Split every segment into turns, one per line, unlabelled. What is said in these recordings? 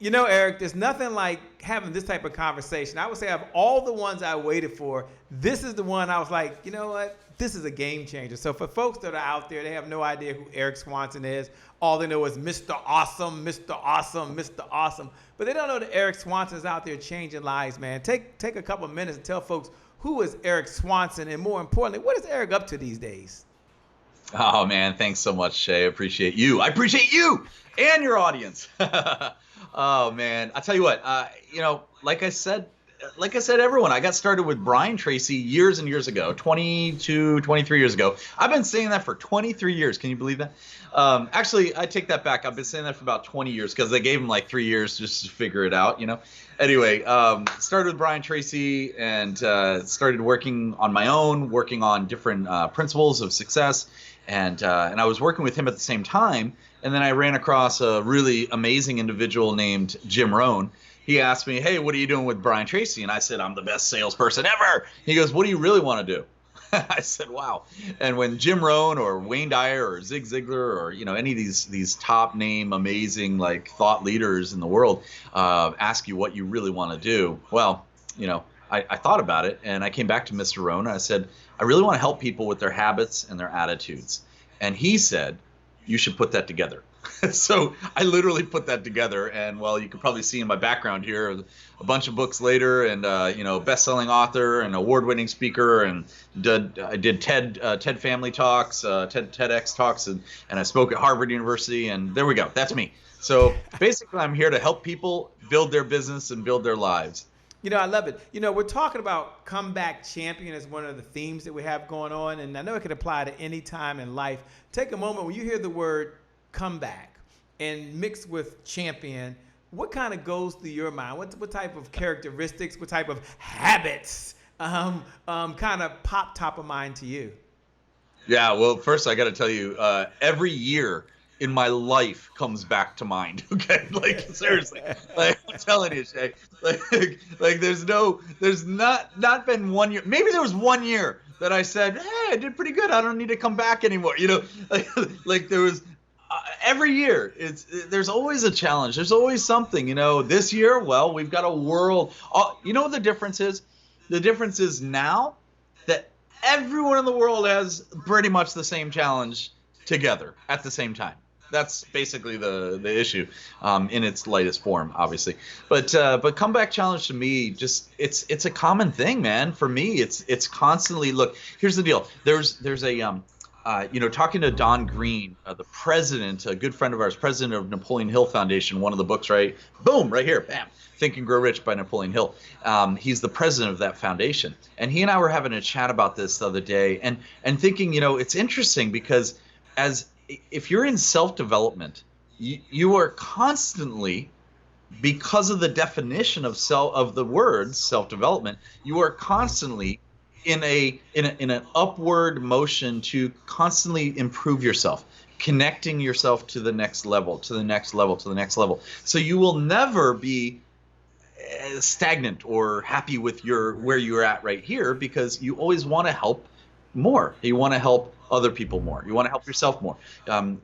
You know, Eric, there's nothing like having this type of conversation. I would say of all the ones I waited for, this is the one I was like, you know what? This is a game changer. So for folks that are out there, they have no idea who Erik Swanson is. All they know is Mr. Awesome, Mr. Awesome, Mr. Awesome. But they don't know that Erik Swanson is out there changing lives, man. Take a couple of minutes and tell folks who is Erik Swanson, and more importantly, what is Erik up to these days?
Oh man, thanks so much, Shay. I appreciate you. I appreciate you and your audience. Oh man, I tell you what, like I said, everyone, I got started with Brian Tracy years and years ago, 23 years ago. I've been saying that for 23 years. Can you believe that? Actually, I take that back. I've been saying that for about 20 years because they gave him like 3 years just to figure it out, Anyway, started with Brian Tracy and started working on my own, working on different principles of success. And I was working with him at the same time. And then I ran across a really amazing individual named Jim Rohn. He asked me, hey, what are you doing with Brian Tracy? And I said, I'm the best salesperson ever. He goes, what do you really want to do? I said, wow. And when Jim Rohn or Wayne Dyer or Zig Ziglar or, any of these top name, amazing like thought leaders in the world ask you what you really want to do, well, I thought about it and I came back to Mr. Rohn. And I said, I really want to help people with their habits and their attitudes. And he said, you should put that together. So I literally put that together, and well, you can probably see in my background here a bunch of books later, and best-selling author and award-winning speaker, and I did TED Family Talks, TEDx Talks, and I spoke at Harvard University, and there we go. That's me. So basically, I'm here to help people build their business and build their lives.
I love it. We're talking about comeback champion as one of the themes that we have going on, and I know it can apply to any time in life. Take a moment when you hear the word comeback and mixed with champion, what kind of goes through your mind? What type of characteristics, what type of habits kind of pop top of mind to you?
Yeah, well, first I got to tell you, every year in my life comes back to mind. Okay, like seriously, like I'm telling you, Shay, like there's not been 1 year. Maybe there was 1 year that I said, hey, I did pretty good. I don't need to come back anymore. Like there was. Every year, there's always a challenge. There's always something. This year, well, we've got a world. You know what the difference is? The difference is now that everyone in the world has pretty much the same challenge together at the same time. That's basically the issue in its lightest form, obviously. But comeback challenge to me, just it's a common thing, man. For me, it's constantly. Look, here's the deal. There's a talking to Don Green, the president, a good friend of ours, president of Napoleon Hill Foundation, one of the books, right? Boom, right here, bam, Think and Grow Rich by Napoleon Hill. He's the president of that foundation. And he and I were having a chat about this the other day and thinking, it's interesting because if you're in self-development, you are constantly, because of the definition of the words self-development, you are constantly in an upward motion to constantly improve yourself, connecting yourself to the next level, to the next level, to the next level. So you will never be stagnant or happy with where you're at right here, because you always want to help more. You want to help other people more. You want to help yourself more.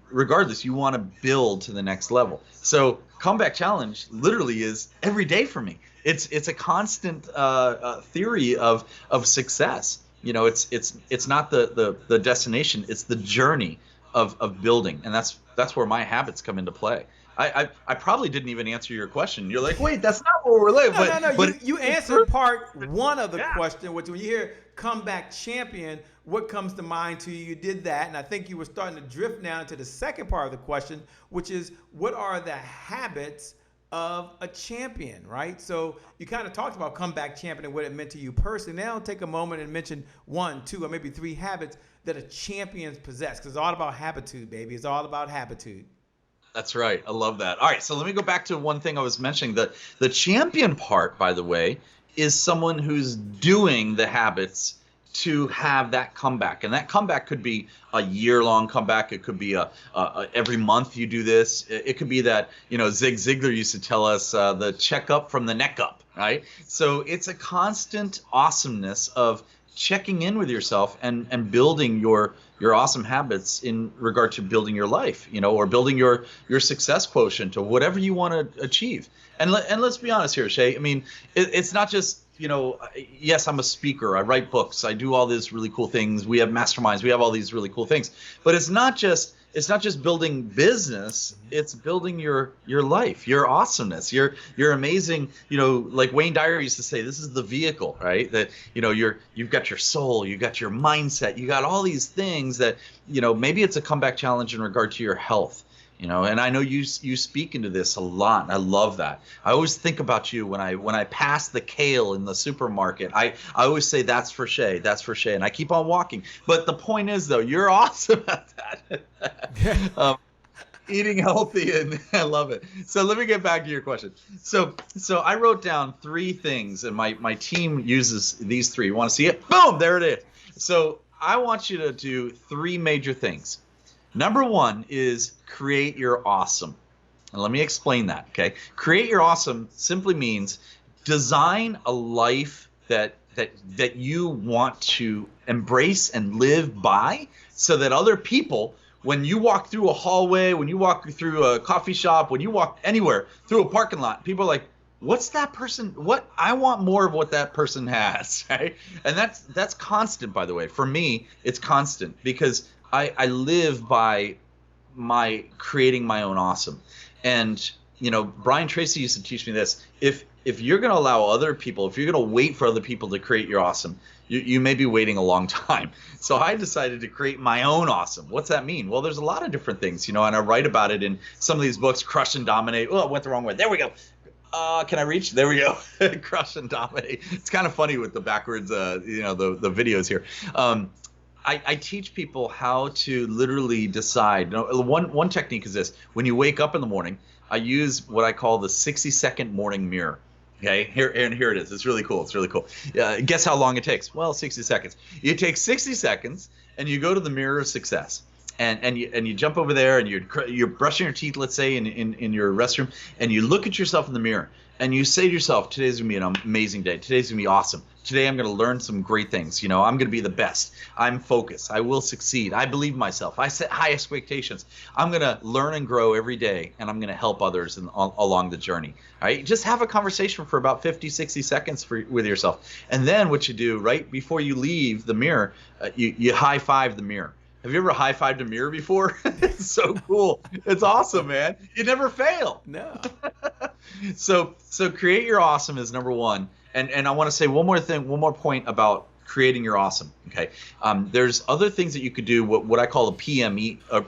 Regardless, you want to build to the next level. So comeback challenge literally is every day for me. It's a constant theory of success. It's not the destination. It's the journey of building, and that's where my habits come into play. I probably didn't even answer your question. You're like, wait, that's not where we're living.
No.
But
you answered part one of the question, which when you hear comeback champion, what comes to mind to you? You did that, and I think you were starting to drift now into the second part of the question, which is what are the habits of a champion, right? So you kind of talked about comeback champion and what it meant to you personally. Now take a moment and mention 1, 2, or maybe 3 habits that a champion possess, because it's all about habitude, baby. It's all about habitude.
That's right. I love that. All right, so let me go back to one thing I was mentioning. The champion part, by the way, is someone who's doing the habits to have that comeback. And that comeback could be a year-long comeback. It could be every month you do this. It could be that, Zig Ziglar used to tell us the check up from the neck up, right? So it's a constant awesomeness of checking in with yourself and building your awesome habits in regard to building your life, or building your success quotient or whatever you want to achieve. And let's be honest here, Shay. I mean, it's not just, yes, I'm a speaker, I write books, I do all these really cool things, we have masterminds, we have all these really cool things, but it's not just building business, it's building your life, your awesomeness, your amazing, like Wayne Dyer used to say, this is the vehicle, right? That, you've got your soul, you got your mindset, you got all these things that, maybe it's a comeback challenge in regard to your health. And I know you speak into this a lot, and I love that. I always think about you when I pass the kale in the supermarket. I always say, that's for Shay, and I keep on walking. But the point is, though, you're awesome at that. Eating healthy, and I love it. So let me get back to your question. So I wrote down 3 things, and my team uses these 3. You want to see it? Boom, there it is. So I want you to do 3 major things. Number 1 is create your awesome. And let me explain that, okay? Create your awesome simply means design a life that you want to embrace and live by, so that other people, when you walk through a hallway, when you walk through a coffee shop, when you walk anywhere, through a parking lot, people are like, what's that person? What? I want more of what that person has, right? And that's constant, by the way. For me, it's constant, because I live by my creating my own awesome. And Brian Tracy used to teach me this: if you're going to allow other people, if you're going to wait for other people to create your awesome, you may be waiting a long time. So I decided to create my own awesome. What's that mean? Well, there's a lot of different things, and I write about it in some of ththese books. Crush and Dominate. Oh, I went the wrong way. There we go. Can I reach? There we go. Crush and Dominate. It's kind of funny with the backwards, the videos here. I teach people how to literally decide. One technique is this: when you wake up in the morning, I use what I call the 60-second morning mirror. Okay, here it is. It's really cool. Guess how long it takes? Well, 60 seconds. You take 60 seconds and you go to the mirror of success. And you jump over there and you're brushing your teeth, let's say, in your restroom, and you look at yourself in the mirror and you say to yourself, today's gonna be an amazing day. Today's gonna be awesome. Today I'm gonna learn some great things. I'm gonna be the best. I'm focused. I will succeed. I believe in myself. I set high expectations. I'm gonna learn and grow every day, and I'm gonna help others along the journey. All right, just have a conversation for about 50, 60 seconds with yourself, and then what you do right before you leave the mirror, you high five the mirror. Have you ever high-fived a mirror before? It's so cool. It's awesome, man. You never fail.
No.
So create your awesome is number 1. And I want to say one more point about creating your awesome. Okay. There's other things that you could do. What I call a PME or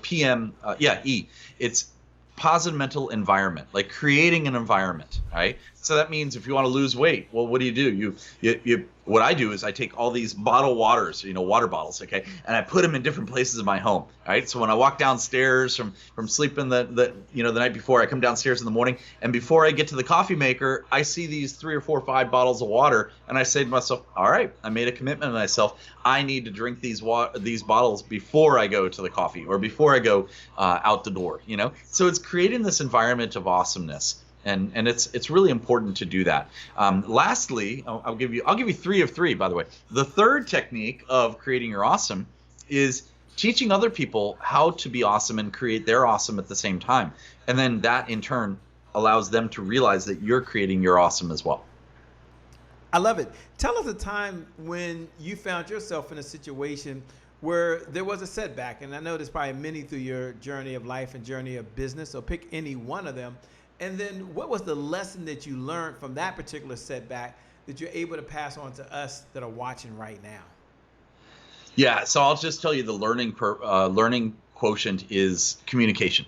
E. It's positive mental environment, like creating an environment. Right. So that means if you want to lose weight, well, what do? You what I do is I take all these bottled waters, water bottles, okay, and I put them in different places in my home, right? So when I walk downstairs from sleeping the night before, I come downstairs in the morning, and before I get to the coffee maker, I see these 3 or 4 or 5 bottles of water, and I say to myself, all right, I made a commitment to myself. I need to drink these bottles before I go to the coffee or before I go out the door, So it's creating this environment of awesomeness. And it's really important to do that. Lastly, I'll give you 3 of 3, by the way. The third technique of creating your awesome is teaching other people how to be awesome and create their awesome at the same time. And then that in turn allows them to realize that you're creating your awesome as well.
I love it. Tell us a time when you found yourself in a situation where there was a setback. And I know there's probably many through your journey of life and journey of business, so pick any one of them. And then what was the lesson that you learned from that particular setback that you're able to pass on to us that are watching right now?
Yeah, so I'll just tell you the learning quotient is communication.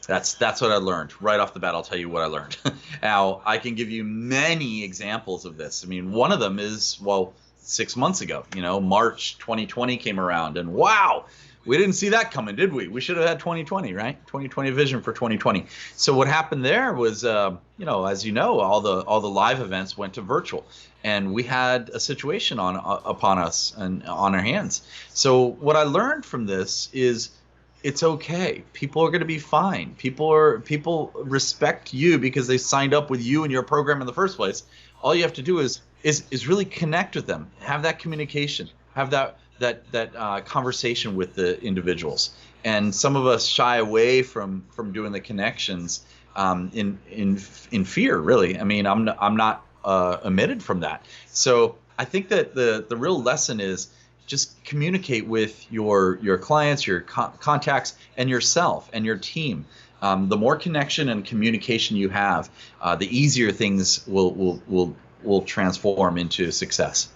That's what I learned. Right off the bat, I'll tell you what I learned. Now, I can give you many examples of this. I mean, one of them is, 6 months ago, March 2020 came around, and wow, we didn't see that coming, did we? We should have had 2020, right? 2020 vision for 2020. So what happened there was, as you know, all the live events went to virtual, and we had a situation upon us and on our hands. So what I learned from this is it's okay. People are going to be fine. People respect you because they signed up with you and your program in the first place. All you have to do is is really connect with them, have that communication, have that conversation with the individuals. And some of us shy away from doing the connections in fear, really. I mean, I'm not omitted from that. So I think that the real lesson is just communicate with your clients, your contacts, and yourself and your team. The more connection and communication you have, the easier things will transform into success.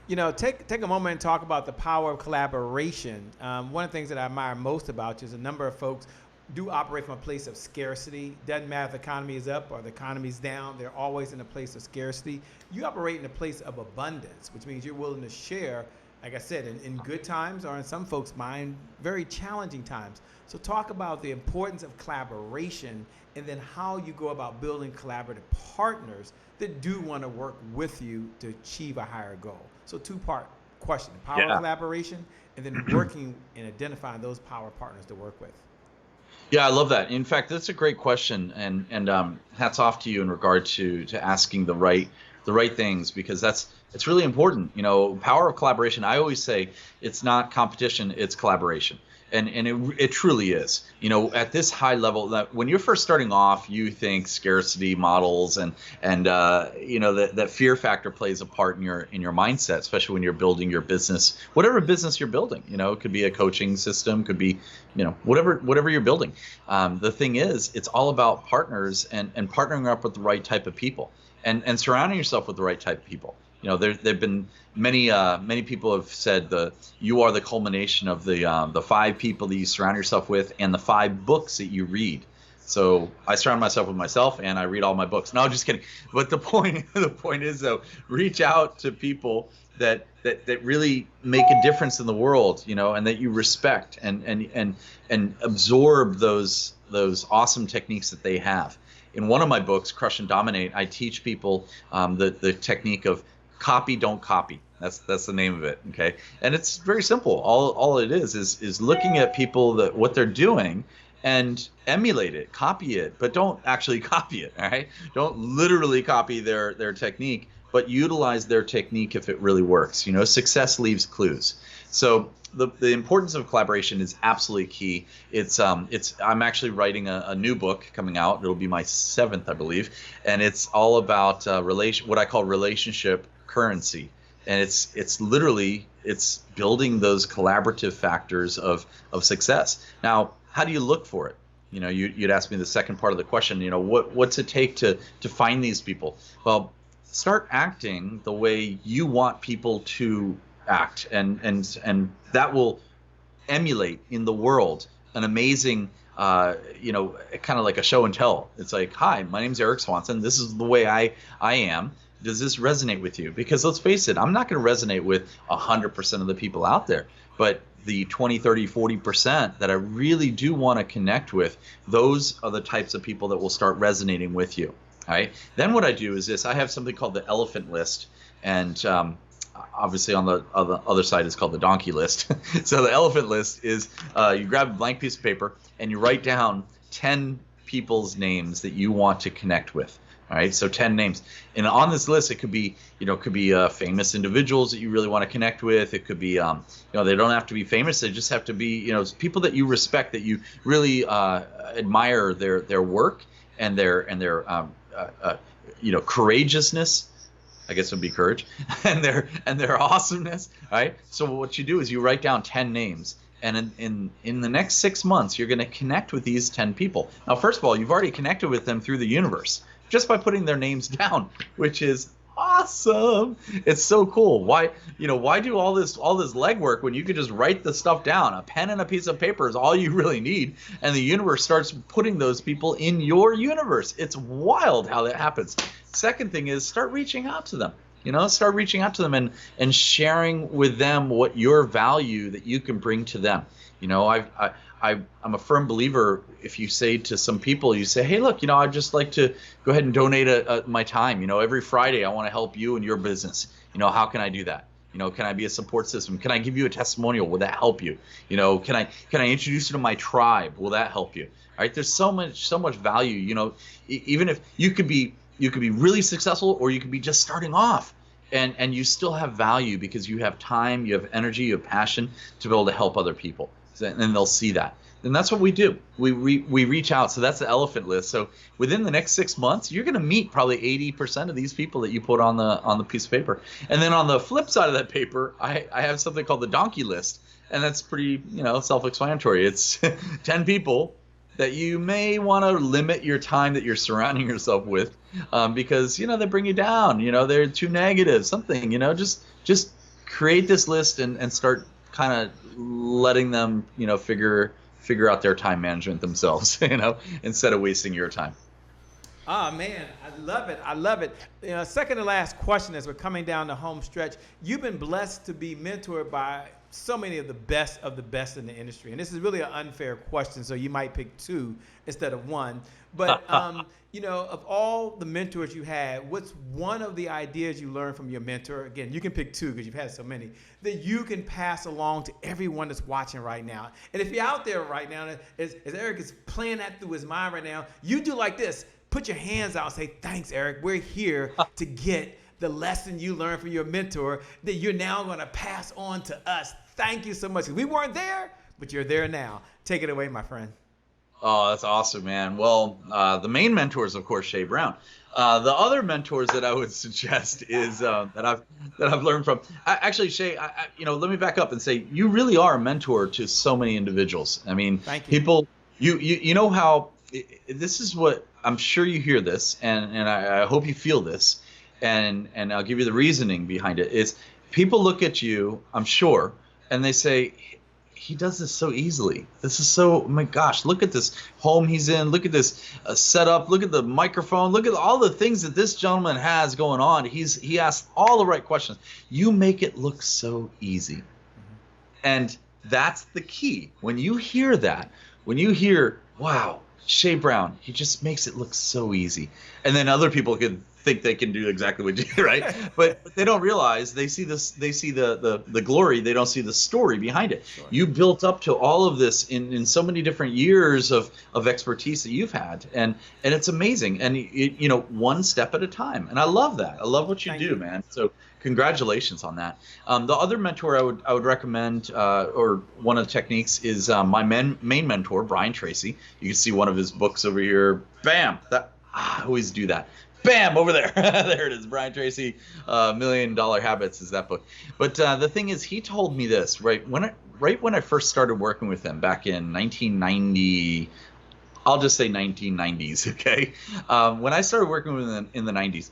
You know, take a moment and talk about the power of collaboration. One of the things that I admire most about you is a number of folks do operate from a place of scarcity. Doesn't matter if the economy is up or the economy is down, they're always in a place of scarcity. You operate in a place of abundance, which means you're willing to share, like I said, in good times, or in some folks' mind, very challenging times. So talk about the importance of collaboration, and then how you go about building collaborative partners that do want to work with you to achieve a higher goal. So two-part question: power of collaboration, and then working and identifying those power partners to work with.
Yeah, I love that. In fact, that's a great question, and hats off to you in regard to asking the right things, because it's really important. You know, power of collaboration. I always say it's not competition, it's collaboration. And it truly is. You know, at this high level, that when you're first starting off, you think scarcity models and you know, that fear factor plays a part in your mindset, especially when you're building your business, whatever business you're building. You know, it could be a coaching system, could be, you know, whatever you're building. The thing is, it's all about partners and partnering up with the right type of people, and surrounding yourself with the right type of people. You know, there've been many people have said you are the culmination of the 5 people that you surround yourself with and the 5 books that you read. So I surround myself with myself, and I read all my books. No, just kidding. But the point is, though, reach out to people that really make a difference in the world, you know, and that you respect, and absorb those awesome techniques that they have. In one of my books, Crush and Dominate, I teach people the technique of copy, don't copy. That's the name of it. Okay, and it's very simple. All it is looking at people, what they're doing, and emulate it, copy it, but don't actually copy it. All right, don't literally copy their technique, but utilize their technique if it really works. You know, success leaves clues. So the importance of collaboration is absolutely key. I'm actually writing a new book coming out. It'll be my 7th, I believe, and it's all about what I call relationship currency. And it's literally building those collaborative factors of success. Now, how do you look for it? You know, you'd ask me the second part of the question. You know, what's it take to find these people? Well, start acting the way you want people to act, and that will emulate in the world an amazing, you know, kind of like a show and tell. It's like, hi, my name's Erik Swanson. This is the way I am. Does this resonate with you? Because let's face it, I'm not going to resonate with 100% of the people out there, but the 20, 30, 40% that I really do want to connect with, those are the types of people that will start resonating with you. All right. Then what I do is this: I have something called the elephant list, and obviously on the other side is called the donkey list. So the elephant list is you grab a blank piece of paper and you write down 10 people's names that you want to connect with. All right, so 10 names, and on this list, it could be, you know, famous individuals that you really want to connect with. It could be, you know, they don't have to be famous. They just have to be, you know, people that you respect, that you really admire their work and their you know, courageousness. I guess it would be courage, and their awesomeness. All right. So what you do is you write down 10 names. And in the next 6 months, you're going to connect with these 10 people. Now, first of all, you've already connected with them through the universe just by putting their names down, which is awesome. It's so cool. Why do all this legwork when you could just write the stuff down? A pen and a piece of paper is all you really need, and the universe starts putting those people in your universe. It's wild how that happens. Second thing is, start reaching out to them. You know, start reaching out to them and sharing with them what your value that you can bring to them. You know, I'm a firm believer. If you say to some people, you say, hey, look, you know, I'd just like to go ahead and donate my time. You know, every Friday I want to help you and your business. You know, how can I do that? You know, can I be a support system? Can I give you a testimonial? Will that help you? You know, can I introduce you to my tribe? Will that help you? All right. There's so much value. You know, even if you could be really successful, or you could be just starting off. and you still have value because you have time, you have energy, you have passion to be able to help other people. And they'll see that. And that's what we do. We reach out. So that's the elephant list. So within the next 6 months, you're going to meet probably 80% of these people that you put on the piece of paper. And then on the flip side of that paper, I have something called the donkey list. And that's pretty, self-explanatory. It's 10 people that you may want to limit your time that you're surrounding yourself with, because they bring you down. They're too negative. Something. Just create this list and start kind of letting them figure out their time management themselves. Instead of wasting your time.
Oh, man, I love it. I love it. Second to last question as we're coming down the home stretch. You've been blessed to be mentored by so many of the best in the industry. And this is really an unfair question, so you might pick two instead of one. But, of all the mentors you had, what's one of the ideas you learned from your mentor? Again, you can pick two because you've had so many, that you can pass along to everyone that's watching right now. And if you're out there right now, as Erik is playing that through his mind right now, you do like this. Put your hands out and say, thanks, Erik. We're here to get the lesson you learned from your mentor that you're now going to pass on to us. Thank you so much. We weren't there, but you're there now. Take it away, my friend.
Oh, that's awesome, man. Well, the main mentor is, of course, Shay Brown. The other mentors that I would suggest is that I've learned from. Actually, Shay, let me back up and say you really are a mentor to so many individuals. I mean,
thank you.
People, you know how this is what I'm sure you hear this, and I hope you feel this, and I'll give you the reasoning behind it. Is people look at you, I'm sure, and they say, he does this so easily. This is so, oh my gosh, look at this home he's in. Look at this setup. Look at the microphone. Look at all the things that this gentleman has going on. He asks all the right questions. You make it look so easy. Mm-hmm. And that's the key. When you hear that, when you hear, wow, Shay Brown, he just makes it look so easy. And then other people can think they can do exactly what you do, right? But they don't realize, they see this, they see the glory, they don't see the story behind it. Sure. You built up to all of this in so many different years of expertise that you've had, and it's amazing. And one step at a time. And I love that. I love what you do, man. So congratulations on that. The other mentor I would recommend, or one of the techniques, is my main mentor, Brian Tracy. You can see one of his books over here. Bam! I always do that. Bam! Over there. There it is. Brian Tracy, $1 Million Habits is that book. But the thing is, he told me this right when I first started working with him back in 1990. I'll just say 1990s. Okay. When I started working with him in the 90s,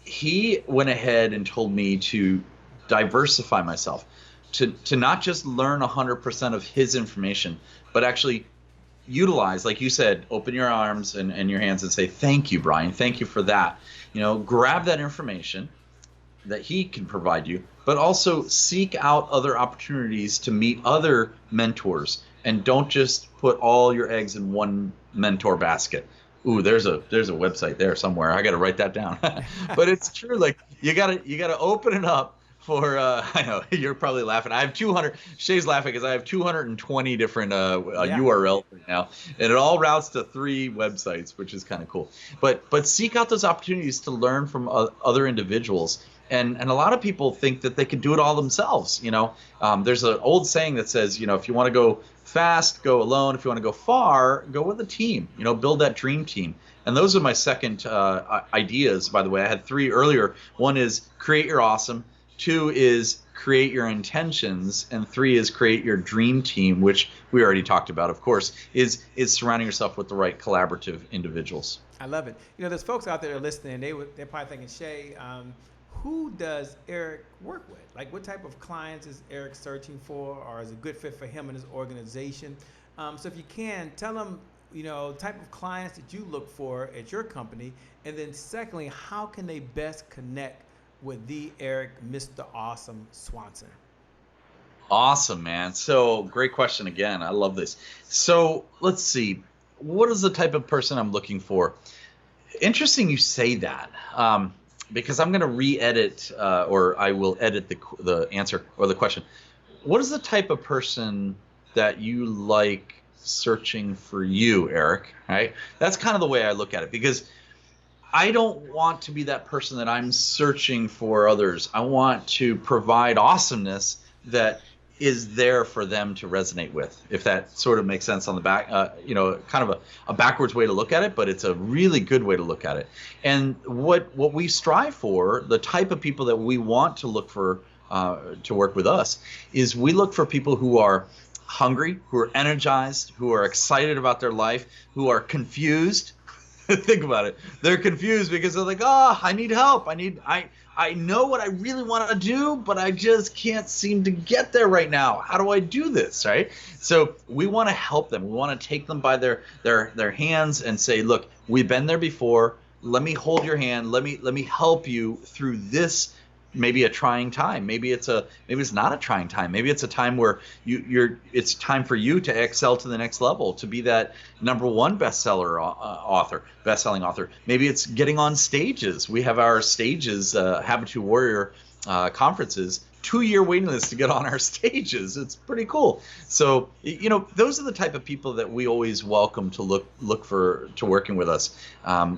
he went ahead and told me to diversify myself, to not just learn 100% of his information, but actually utilize, like you said, open your arms and your hands and say, thank you, Brian. Thank you for that. Grab that information that he can provide you, but also seek out other opportunities to meet other mentors, and don't just put all your eggs in one mentor basket. Ooh, there's a website there somewhere. I got to write that down. But it's true. Like you gotta open it up for, I know you're probably laughing. I have 200. Shay's laughing because I have 220 different URLs right now, and it all routes to 3 websites, which is kind of cool. But seek out those opportunities to learn from other individuals. And a lot of people think that they can do it all themselves. There's an old saying that says, if you want to go fast, go alone. If you want to go far, go with a team. Build that dream team. And those are my second ideas, by the way. I had 3 earlier. One is create your awesome. 2 is create your intentions. And 3 is create your dream team, which we already talked about, of course, is surrounding yourself with the right collaborative individuals.
I love it. There's folks out there listening. They're probably thinking, Shay, who does Erik work with? Like, what type of clients is Erik searching for, or is a good fit for him and his organization? So if you can, tell them, type of clients that you look for at your company. And then secondly, how can they best connect with the Erik, Mr. Awesome Swanson?
Awesome, man. So great question again. I love this. So let's see. What is the type of person I'm looking for? Interesting you say that. Because I'm going to re-edit, or I will edit the answer or the question. What is the type of person that you like searching for you, Erik? Right? That's kind of the way I look at it, because I don't want to be that person that I'm searching for others. I want to provide awesomeness that is there for them to resonate with, if that sort of makes sense on the back, kind of a backwards way to look at it, but it's a really good way to look at it. And what we strive for, the type of people that we want to look for to work with us, is we look for people who are hungry, who are energized, who are excited about their life, who are confused. Think about it. They're confused because they're like, I need help. I know what I really want to do, but I just can't seem to get there right now. How do I do this, right? So we want to help them. We want to take them by their hands and say, look, we've been there before. Let me hold your hand. Let me help you through this. Maybe a trying time. Maybe it's not a trying time. Maybe it's a time where it's time for you to excel to the next level, to be that #1 best-selling author. Maybe it's getting on stages. We have our stages, Habitude Warrior conferences, 2-year waiting list to get on our stages. It's pretty cool. So, those are the type of people that we always welcome to look for to working with us.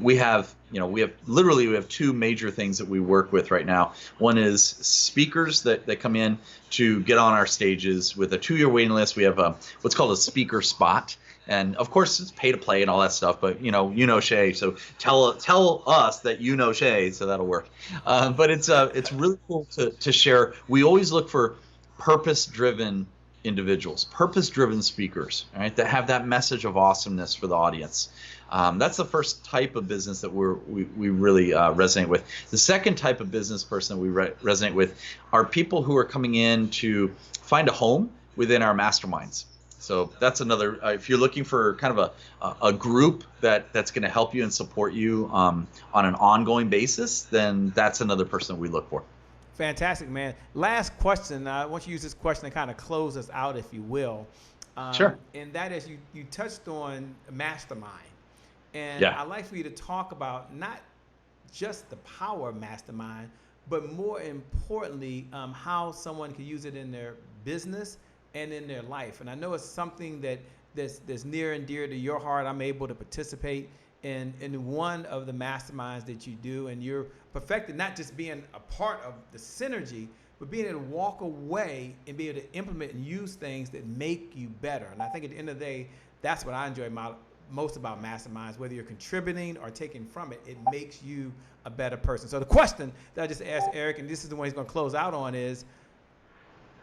We have 2 major things that we work with right now. One is speakers that come in to get on our stages with a 2-year waiting list. We have what's called a speaker spot. And of course, it's pay to play and all that stuff. But Shay, so tell us that Shay, so that'll work. But it's really cool to share. We always look for purpose-driven individuals, purpose-driven speakers, right? That have that message of awesomeness for the audience. That's the first type of business that we really resonate with. The second type of business person that we resonate with are people who are coming in to find a home within our masterminds. So that's another, if you're looking for kind of a group that's going to help you and support you on an ongoing basis, then that's another person we look for.
Fantastic, man. Last question. I want you to use this question to kind of close us out, if you will.
Sure.
And that is, you touched on mastermind. And
Yeah.
I'd like for you to talk about not just the power of mastermind, but more importantly, how someone can use it in their business and in their life. And I know it's something that's near and dear to your heart. I'm able to participate in one of the masterminds that you do, and you're perfected not just being a part of the synergy, but being able to walk away and be able to implement and use things that make you better. And I think at the end of the day, that's what I enjoy most about masterminds. Whether you're contributing or taking from it, it makes you a better person. So the question that I just asked Erik, and this is the one he's going to close out on, is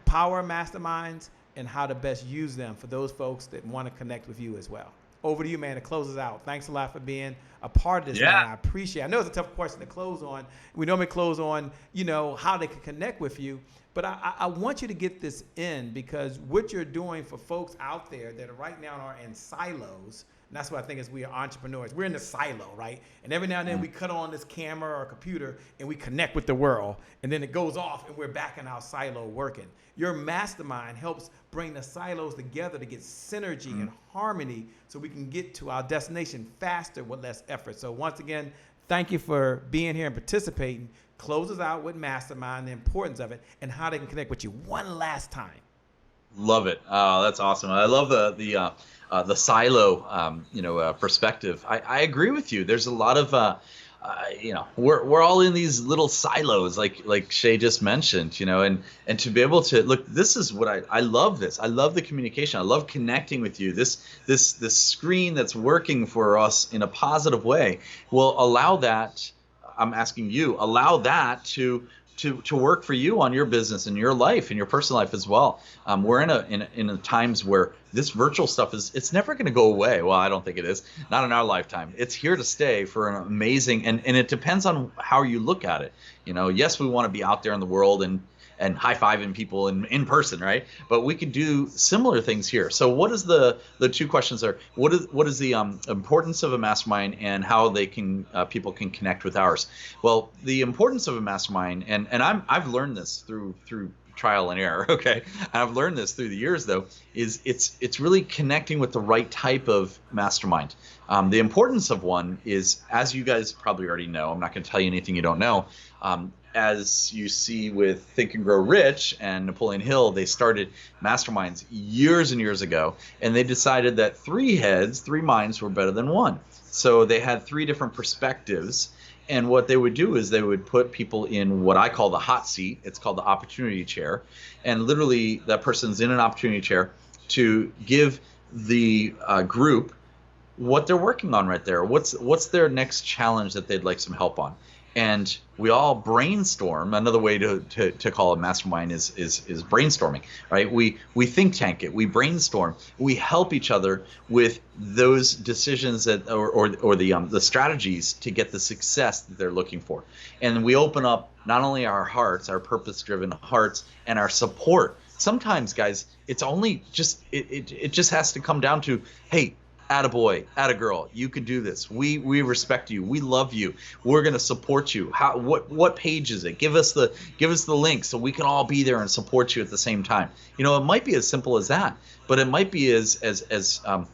power masterminds and how to best use them for those folks that want to connect with you as well. Over to you, man, to close us out. Thanks a lot for being a part of this, man. I appreciate it. I know it's a tough question to close on. We normally close on, how they can connect with you. But I want you to get this in, because what you're doing for folks out there that right now are in silos, and that's what I think is we are entrepreneurs. We're in the silo, right? And every now and then we cut on this camera or computer and we connect with the world, and then it goes off and we're back in our silo working. Your mastermind helps bring the silos together to get synergy and harmony so we can get to our destination faster with less effort. So once again, thank you for being here and participating. Close us out with mastermind, the importance of it, and how they can connect with you one last time.
Love it. Oh, that's awesome. I love the silo, perspective. I agree with you. There's a lot of, we're all in these little silos, like Shay just mentioned, and to be able to look, this is what I love this. I love the communication. I love connecting with you. This screen that's working for us in a positive way will allow that. I'm asking you, allow that to work for you on your business and your life and your personal life as well. We're in a times where this virtual stuff it's never going to go away. Well, I don't think it is. Not in our lifetime. It's here to stay for an amazing, and it depends on how you look at it. Yes, we want to be out there in the world and high-fiving people in person, right? But we could do similar things here. So what is the two questions are? What is the importance of a mastermind, and how they can people can connect with ours? Well, the importance of a mastermind, and I've learned this through trial and error, okay? And I've learned this through the years, though, is it's really connecting with the right type of mastermind. The importance of one is, as you guys probably already know, I'm not going to tell you anything you don't know, as you see with Think and Grow Rich and Napoleon Hill, they started masterminds years and years ago, and they decided that 3 minds were better than one. So they had 3 different perspectives And what they would do is they would put people in what I call the hot seat. It's called the opportunity chair. And literally that person's in an opportunity chair to give the group what they're working on right there. What's their next challenge that they'd like some help on? And we all brainstorm. Another way to call a mastermind is brainstorming, right? We think tank it. We brainstorm. We help each other with those decisions that or the strategies to get the success that they're looking for. And we open up not only our hearts, our purpose-driven hearts, and our support. Sometimes, guys, it's only just it just has to come down to, hey, attaboy, attagirl, you can do this. We respect you. We love you. We're going to support you. What page is it? Give us the link so we can all be there and support you at the same time. You know, it might be as simple as that, but it might be as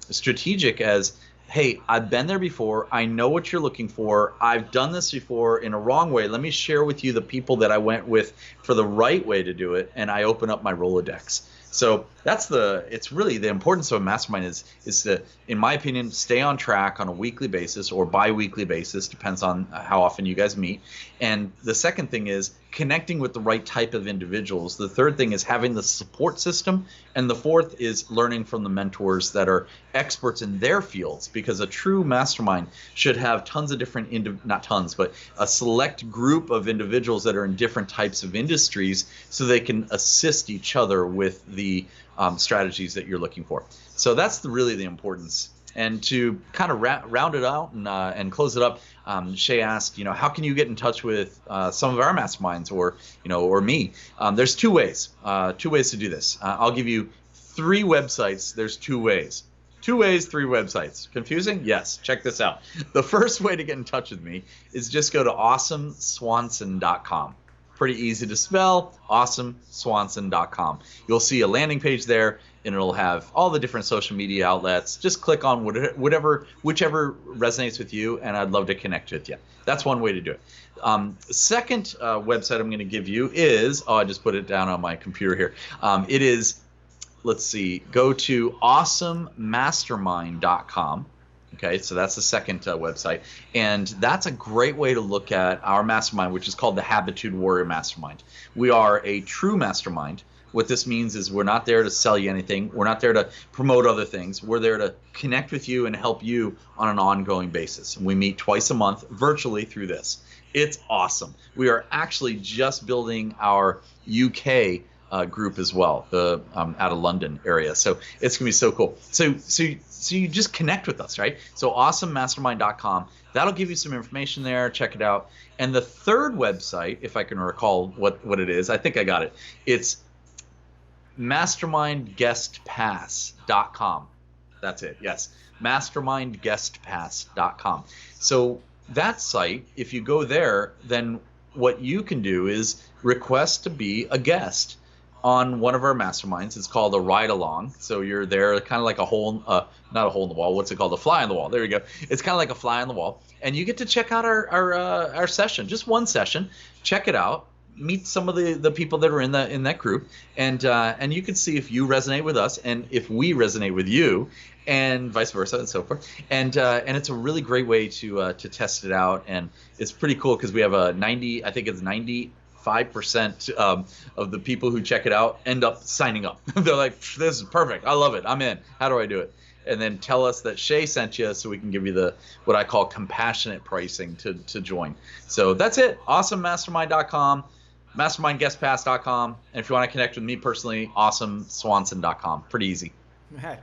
strategic as, hey, I've been there before. I know what you're looking for. I've done this before in a wrong way. Let me share with you the people that I went with for the right way to do it, and I open up my Rolodex. So it's really the importance of a mastermind is to, in my opinion, stay on track on a weekly basis or bi-weekly basis, depends on how often you guys meet. And the second thing is connecting with the right type of individuals. The third thing is having the support system. And the fourth is learning from the mentors that are experts in their fields, because a true mastermind should have tons of different, not tons, but a select group of individuals that are in different types of industries so they can assist each other with the strategies that you're looking for. So that's really the importance. And to kind of round it out and close it up, Shay asked, how can you get in touch with some of our masterminds or me? There's two ways to do this. I'll give you 3 websites. There's 2 ways. 2 ways, 3 websites. Confusing? Yes. Check this out. The first way to get in touch with me is just go to awesomeswanson.com. Pretty easy to spell, awesomeswanson.com. You'll see a landing page there, and it'll have all the different social media outlets. Just click on whichever resonates with you, and I'd love to connect with you. That's one way to do it. Second website I'm going to give you is, I just put it down on my computer here. It is, let's see, go to awesomemastermind.com. Okay, so that's the second website, and that's a great way to look at our mastermind, which is called the Habitude Warrior Mastermind. We are a true mastermind. What this means is we're not there to sell you anything. We're not there to promote other things. We're there to connect with you and help you on an ongoing basis. And we meet twice a month virtually through this. It's awesome. We are actually just building our UK group as well, out of London area. So it's gonna be so cool. So you just connect with us, right? So awesomemastermind.com. That'll give you some information there. Check it out. And the third website, if I can recall what it is, I think I got it. It's mastermindguestpass.com. That's it. Yes, mastermindguestpass.com. So that site, if you go there, then what you can do is request to be a guest on one of our masterminds. It's called a ride along. So you're there kind of like a hole, not a hole in the wall. What's it called? A fly on the wall. There you go. It's kind of like a fly on the wall. And you get to check out our session, just one session. Check it out. Meet some of the people that are in that group, and you can see if you resonate with us and if we resonate with you, and vice versa and so forth. And it's a really great way to test it out, and it's pretty cool because we have a 95% of the people who check it out end up signing up. They're like, this is perfect. I love it. I'm in. How do I do it? And then tell us that Shay sent you so we can give you what I call compassionate pricing to join. So that's it. awesomemastermind.com, mastermindguestpass.com. And if you want to connect with me personally, awesomeswanson.com. Pretty easy.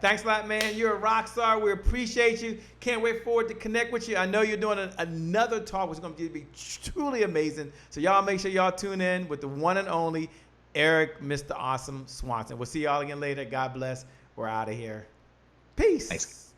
Thanks a lot, man. You're a rock star. We appreciate you. Can't wait forward to connect with you. I know you're doing another talk, which is going to be truly amazing. So y'all make sure y'all tune in with the one and only Erik, Mr. Awesome Swanson. We'll see y'all again later. God bless. We're out of here. Peace.
Thanks.